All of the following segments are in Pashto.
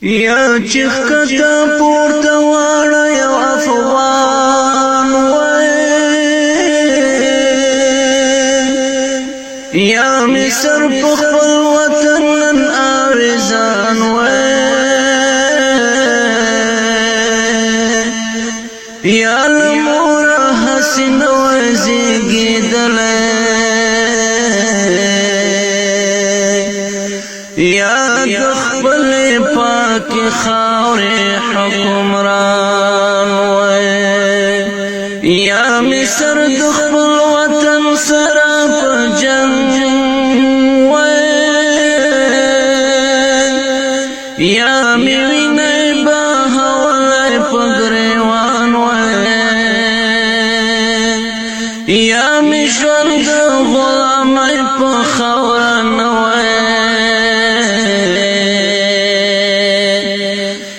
یا چخکتا پورتا وانا یو افغان یا مصر پخبل وطن آرزان یا لمور حسن وزیگی دلے یا دخبل پاک خاور حکمران یا مصر دخبل وطن سرا پا جنگ یا میوین باها ولی پگریوان یا مشوند غلامی پا خوران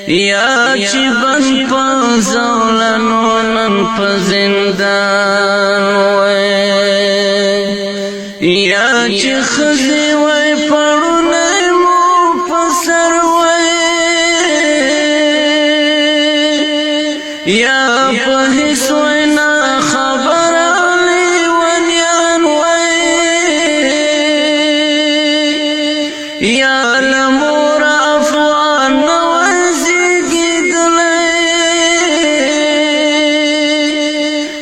یا چی بند پا زولنونن پا زندان یا چی خزی وی پڑونی مو پا سر یا پا حس وینا خبر علی ونیان یا لمور افغان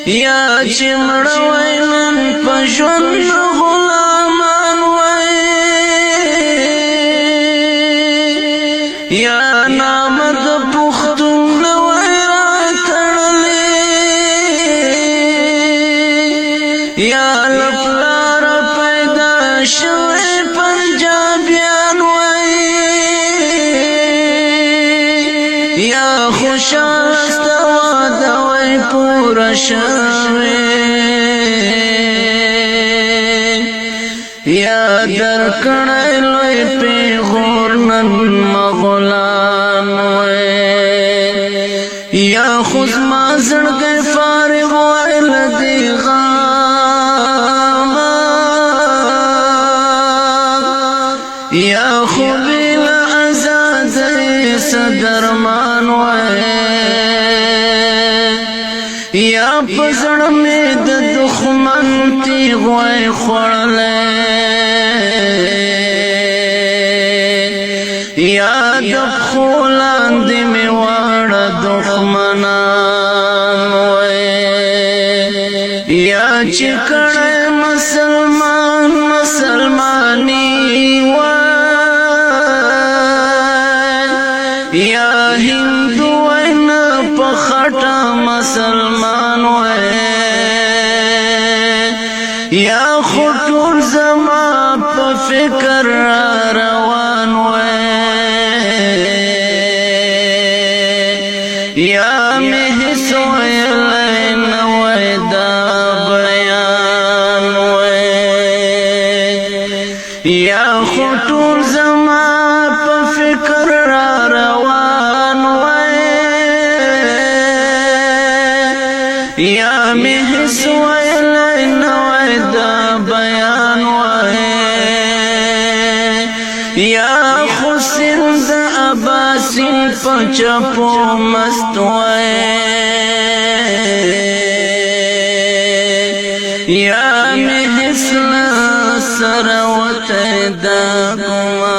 یا چمڑ ویلن پشون غلامان یا نامد پختون ویراتڑلی یا لپلار پیدا شوی پنجابیان یا خوشاست وادوی پورا شوی یا درکنی لوی پیغورنن مغلان یا خود ما زڑگی فارغ ویل دی غاما یا خوبی لعزادی صدرمان یا پزړ مې د دښمن تیغوي خړلې یا د خولان دې مې واړه دښمنان یا چې کړه مسلمان مسلمانی یا هندو وینا پخټا مسلمان یا خطور زما په فکر روان یا مهس ویلین ویدا بیان یا خطور زما په فکر روان یا مهس ویلین ویدا بیان یا خسر دا عباسین پچپو مستوئے یا مهس سروت دا گمان